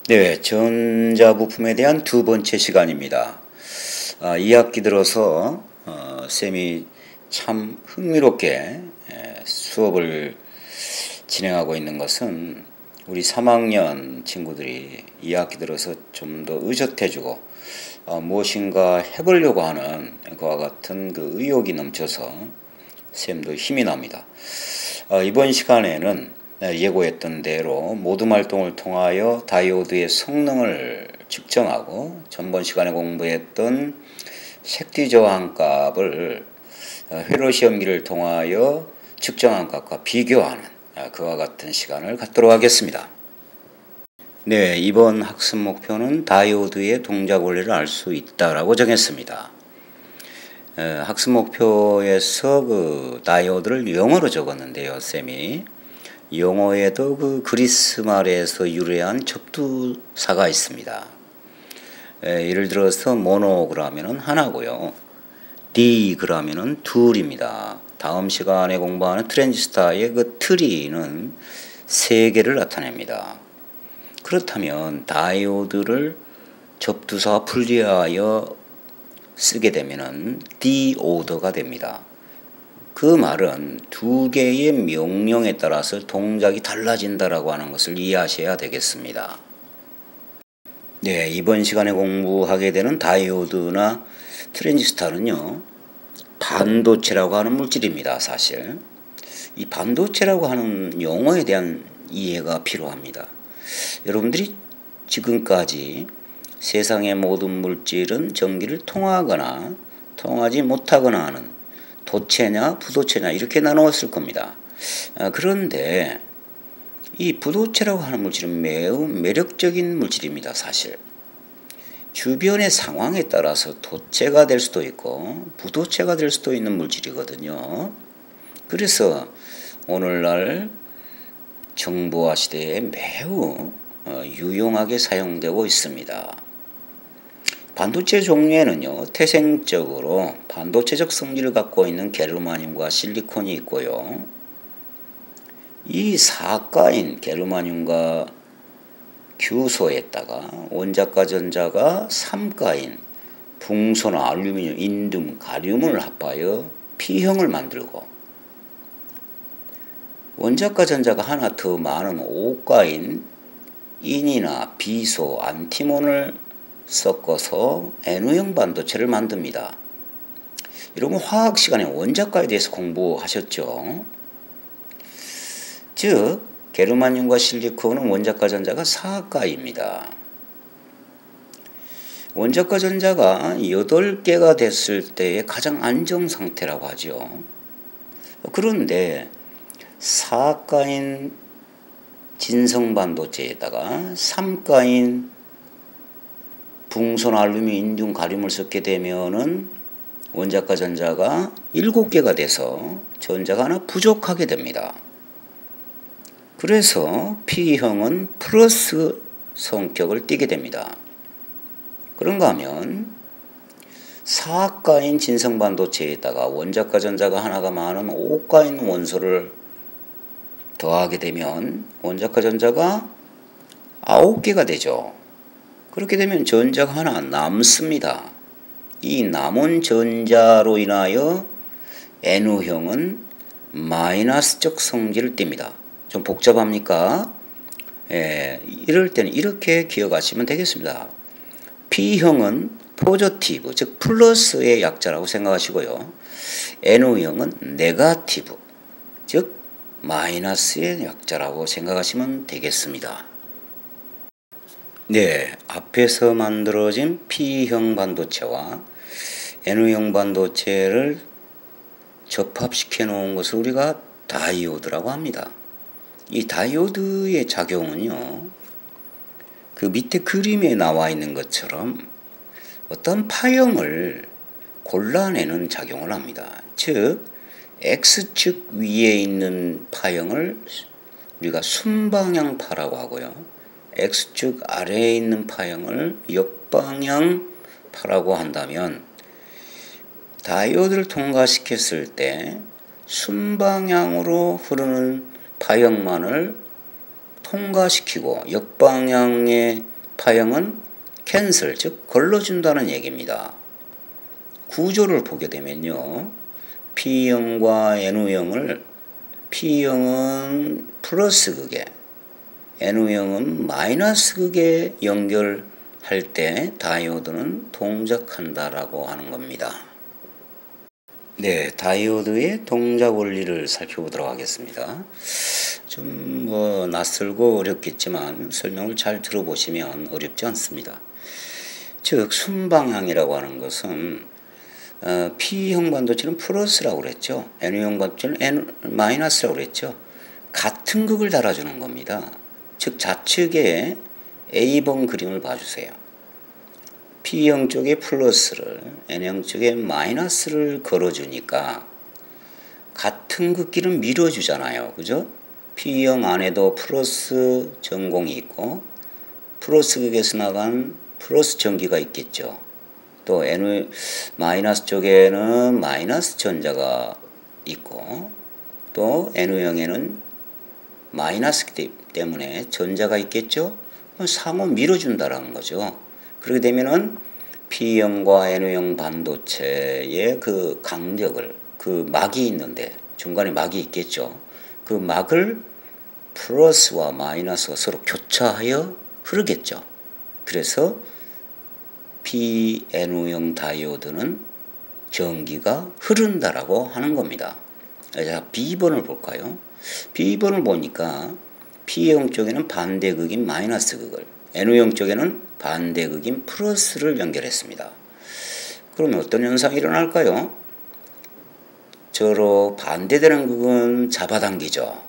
네, 전자부품에 대한 두 번째 시간입니다. 이 학기 들어서 쌤이 참 흥미롭게 수업을 진행하고 있는 것은 우리 3학년 친구들이 이 학기 들어서 좀 더 의젓해지고 무엇인가 해보려고 하는 그와 같은 그 의욕이 넘쳐서 쌤도 힘이 납니다. 이번 시간에는 예고했던 대로 모둠 활동을 통하여 다이오드의 성능을 측정하고 전번 시간에 공부했던 색뒤 저항 값을 회로 시험기를 통하여 측정한 값과 비교하는 그와 같은 시간을 갖도록 하겠습니다. 네, 이번 학습 목표는 다이오드의 동작 원리를 알 수 있다라고 정했습니다. 학습 목표에서 그 다이오드를 영어로 적었는데요, 쌤이. 영어에도 그 그리스 말에서 유래한 접두사가 있습니다. 예를 들어서 모노 그러면은 하나고요. 디 그러면은 둘입니다. 다음 시간에 공부하는 트랜지스타의 그 트리는 세 개를 나타냅니다. 그렇다면 다이오드를 접두사와 분리하여 쓰게 되면은 디오더가 됩니다. 그 말은 두 개의 명령에 따라서 동작이 달라진다라고 하는 것을 이해하셔야 되겠습니다. 네, 이번 시간에 공부하게 되는 다이오드나 트랜지스터는요, 반도체라고 하는 물질입니다, 사실. 이 반도체라고 하는 용어에 대한 이해가 필요합니다. 여러분들이 지금까지 세상의 모든 물질은 전기를 통하거나 통하지 못하거나 하는 도체냐 부도체냐 이렇게 나누었을 겁니다. 그런데 이 부도체라고 하는 물질은 매우 매력적인 물질입니다. 사실 주변의 상황에 따라서 도체가 될 수도 있고 부도체가 될 수도 있는 물질이거든요. 그래서 오늘날 정보화 시대에 매우 유용하게 사용되고 있습니다. 반도체 종류에는요, 태생적으로 반도체적 성질을 갖고 있는 게르마늄과 실리콘이 있고요. 이 사가인 게르마늄과 규소에다가 원자과 전자가 삼가인 붕소나 알루미늄, 인듐, 가륨을 합하여 P형을 만들고 원자과 전자가 하나 더 많은 오가인 인이나 비소, 안티몬을 섞어서 N형 반도체를 만듭니다. 여러분 화학 시간에 원자과에 대해서 공부하셨죠? 즉 게르마늄과 실리콘은 원자과 전자가 사가입니다. 원자과 전자가 8개가 됐을 때의 가장 안정 상태라고 하죠. 그런데 사가인 진성 반도체에다가 삼가인 붕손, 알루미늄, 인듐, 가륨을 섞게 되면은 원자과 전자가 7개가 돼서 전자가 하나 부족하게 됩니다. 그래서 P형은 플러스 성격을 띠게 됩니다. 그런가 하면 사가인 진성 반도체에다가 원자과 전자가 하나가 많은 오가인 원소를 더하게 되면 원자과 전자가 9개가 되죠. 그렇게 되면 전자가 하나 남습니다. 이 남은 전자로 인하여 N형은 마이너스적 성질을 띱니다. 좀 복잡합니까? 이럴 때는 이렇게 기억하시면 되겠습니다. P형은 포저티브, 즉 플러스의 약자라고 생각하시고요. N형은 네거티브, 즉 마이너스의 약자라고 생각하시면 되겠습니다. 네, 앞에서 만들어진 P형 반도체와 N형 반도체를 접합시켜 놓은 것을 우리가 다이오드라고 합니다. 이 다이오드의 작용은요, 그 밑에 그림에 나와 있는 것처럼 어떤 파형을 골라내는 작용을 합니다. 즉 X축 위에 있는 파형을 우리가 순방향파라고 하고요. X축 아래에 있는 파형을 역방향파라고 한다면 다이오드를 통과시켰을 때 순방향으로 흐르는 파형만을 통과시키고 역방향의 약파형은 캔슬, 즉 걸러준다는 얘기입니다. 구조를 보게 되면요. P형과 N형을 P형은 플러스 극에 N형은 마이너스 극에 연결할 때 다이오드는 동작한다라고 하는 겁니다. 네, 다이오드의 동작 원리를 살펴보도록 하겠습니다. 좀 낯설고 어렵겠지만 설명을 잘 들어보시면 어렵지 않습니다. 즉 순방향이라고 하는 것은 P형 반도체는 플러스라고 그랬죠. N형 반도체는 마이너스라고 그랬죠. 같은 극을 달아주는 겁니다. 즉 좌측에 A번 그림을 봐주세요. P형 쪽에 플러스를 N형 쪽에 마이너스를 걸어주니까 같은 극끼는 밀어주잖아요. 그죠? P형 안에도 플러스 전공이 있고 플러스 극에서 나간 플러스 전기가 있겠죠. 또 N 마이너스 쪽에는 마이너스 전자가 있고 또 N형에는 마이너스 때문에 전자가 있겠죠. 상호 밀어준다라는 거죠. 그렇게 되면은 P형과 N형 반도체의 그 간격을 그 막이 있는데 중간에 막이 있겠죠. 그 막을 플러스와 마이너스가 서로 교차하여 흐르겠죠. 그래서 PN형 다이오드는 전기가 흐른다라고 하는 겁니다. 자, B번을 볼까요? B번을 보니까 P형 쪽에는 반대극인 마이너스 극을 N형 쪽에는 반대극인 플러스를 연결했습니다. 그러면 어떤 현상이 일어날까요? 저로 반대되는 극은 잡아당기죠.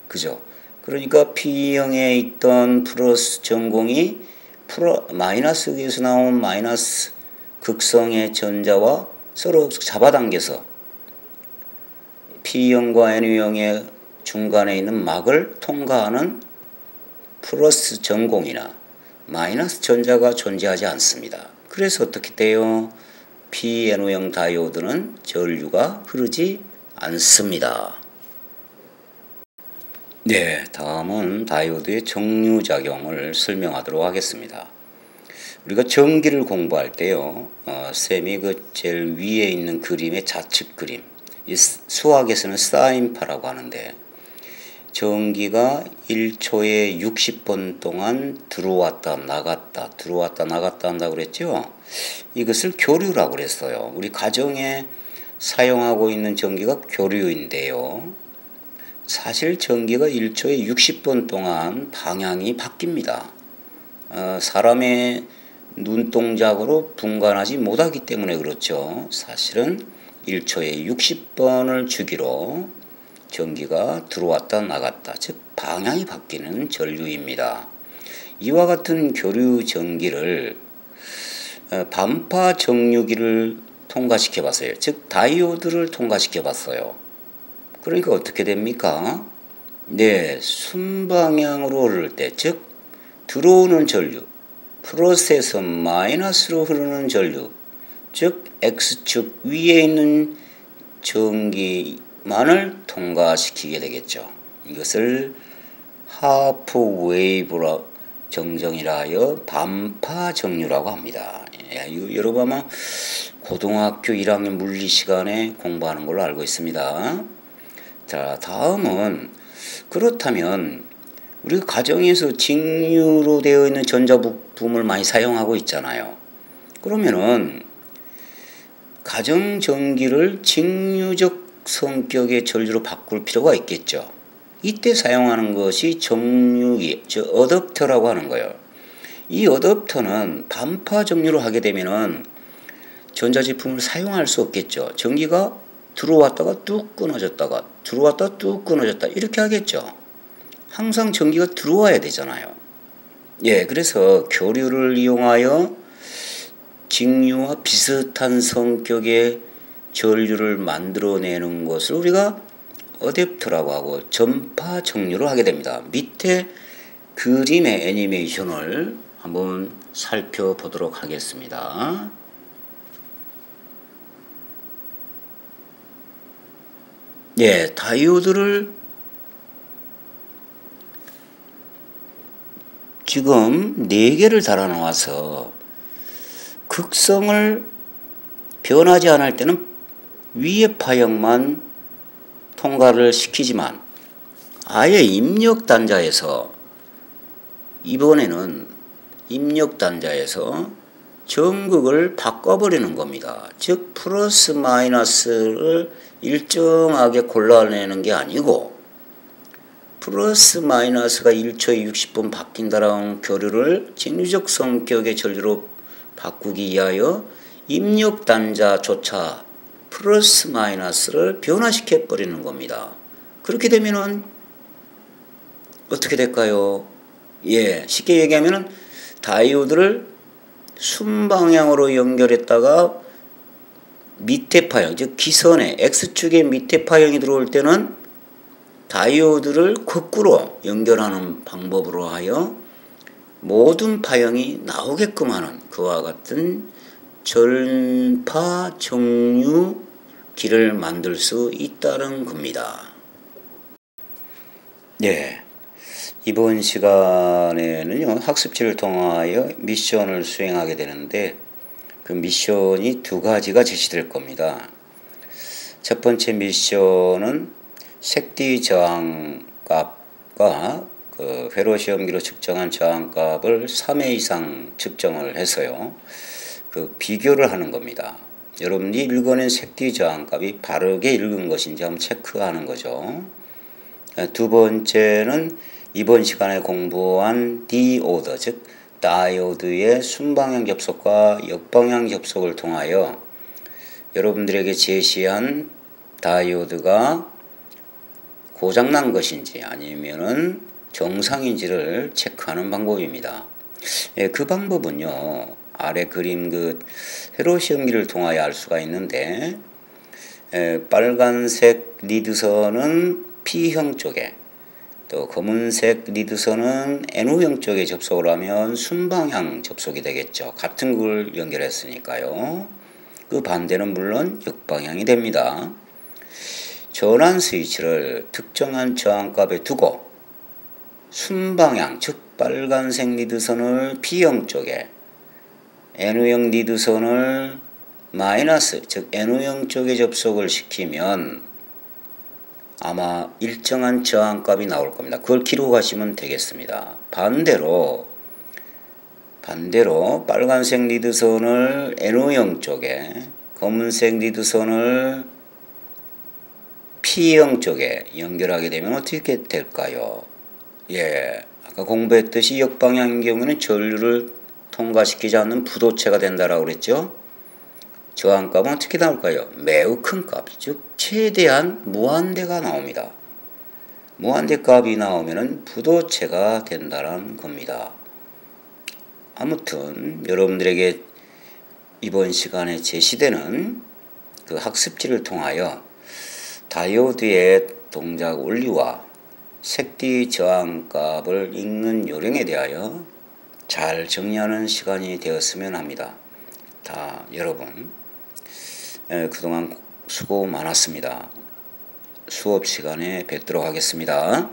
그죠? 그러니까 P형에 있던 플러스 전공이 마이너스 극에서 나온 마이너스 극성의 전자와 서로 잡아당겨서 P형과 N형의 중간에 있는 막을 통과하는 플러스 전공이나 마이너스 전자가 존재하지 않습니다. 그래서 어떻게 돼요? PNO형 다이오드는 전류가 흐르지 않습니다. 네, 다음은 다이오드의 정류작용을 설명하도록 하겠습니다. 우리가 전기를 공부할 때요, 쌤이 그 제일 위에 있는 그림의 좌측 그림, 이 수학에서는 사인파라고 하는데 전기가 1초에 60번 동안 들어왔다 나갔다 한다고 그랬죠. 이것을 교류라고 그랬어요. 우리 가정에 사용하고 있는 전기가 교류인데요. 사실 전기가 1초에 60번 동안 방향이 바뀝니다. 사람의 눈동작으로 분간하지 못하기 때문에 그렇죠. 사실은 1초에 60번을 주기로 전기가 들어왔다 나갔다, 즉 방향이 바뀌는 전류입니다. 이와 같은 교류 전기를 반파 정류기를 통과시켜 봤어요. 즉 다이오드를 통과시켜 봤어요. 그러니까 어떻게 됩니까? 네, 순방향으로 흐를 때, 즉 들어오는 전류, 플러스에서 마이너스로 흐르는 전류, 즉 X축 위에 있는 전기만을 통과시키게 되겠죠. 이것을 하프 웨이브라 정정이라 하여 반파 정류라고 합니다. 여러분 아마 고등학교 1학년 물리 시간에 공부하는 걸로 알고 있습니다. 자, 다음은 그렇다면 우리가 가정에서 직류로 되어 있는 전자부품을 많이 사용하고 있잖아요. 그러면은 가정전기를 직류적 성격의 전류로 바꿀 필요가 있겠죠. 이때 사용하는 것이 정류기, 즉 어댑터라고 하는 거예요. 이 어댑터는 반파 정류로 하게 되면은 전자제품을 사용할 수 없겠죠. 전기가 들어왔다가 뚝 끊어졌다가 들어왔다가 뚝 끊어졌다 이렇게 하겠죠. 항상 전기가 들어와야 되잖아요. 예, 그래서 교류를 이용하여 직류와 비슷한 성격의 전류를 만들어내는 것을 우리가 어댑터라고 하고 전파 정류를 하게 됩니다. 밑에 그림의 애니메이션을 한번 살펴보도록 하겠습니다. 예, 다이오드를 지금 4개를 달아 놓아서 극성을 변하지 않을 때는 위의 파형만 통과를 시키지만 아예 입력 단자에서 이번에는 입력 단자에서 전극을 바꿔버리는 겁니다. 즉 플러스 마이너스를 일정하게 골라내는 게 아니고 플러스 마이너스가 1초에 60번 바뀐다라는 교류를 직류적 성격의 전류로 바꾸기 위하여 입력 단자조차 플러스 마이너스를 변화시켜 버리는 겁니다. 그렇게 되면은 어떻게 될까요? 쉽게 얘기하면은 다이오드를 순방향으로 연결했다가 밑에 파형, 즉 기선에 X축의 밑에 파형이 들어올 때는 다이오드를 거꾸로 연결하는 방법으로 하여 모든 파형이 나오게끔 하는 그와 같은 전파 정류 길을 만들 수 있다는 겁니다. 이번 시간에는요, 학습지를 통하여 미션을 수행하게 되는데 그 미션이 2가지가 제시될 겁니다. 첫 번째 미션은 색디 저항값과 그 회로 시험기로 측정한 저항값을 3회 이상 측정을 해서요, 그 비교를 하는 겁니다. 여러분이 읽어낸 색디 저항값이 바르게 읽은 것인지 한번 체크하는 거죠. 두 번째는 이번 시간에 공부한 디오드, 즉 다이오드의 순방향 접속과 역방향 접속을 통하여 여러분들에게 제시한 다이오드가 고장난 것인지 아니면은 정상인지를 체크하는 방법입니다. 그 방법은요, 아래 그림 그 회로 시험기를 통하여 알 수가 있는데, 빨간색 리드선은 P형 쪽에, 또 검은색 리드선은 N호형 쪽에 접속을 하면 순방향 접속이 되겠죠. 같은 걸 연결했으니까요. 그 반대는 물론 역방향이 됩니다. 전환 스위치를 특정한 저항값에 두고 순방향, 즉 빨간색 리드선을 P형 쪽에, N호형 리드선을 마이너스, 즉 N호형 쪽에 접속을 시키면 아마 일정한 저항값이 나올 겁니다. 그걸 기록하시면 되겠습니다. 반대로 빨간색 리드선을 N호형 쪽에, 검은색 리드선을 P형 쪽에 연결하게 되면 어떻게 될까요? 아까 공부했듯이 역방향인 경우에는 전류를 통과시키지 않는 부도체가 된다라고 그랬죠? 저항값은 어떻게 나올까요? 매우 큰 값, 즉 최대한 무한대가 나옵니다. 무한대 값이 나오면 부도체가 된다는 겁니다. 아무튼 여러분들에게 이번 시간에 제시되는 그 학습지를 통하여 다이오드의 동작 원리와 색디 저항값을 읽는 요령에 대하여 잘 정리하는 시간이 되었으면 합니다. 여러분 그동안 수고 많았습니다. 수업 시간에 뵙도록 하겠습니다.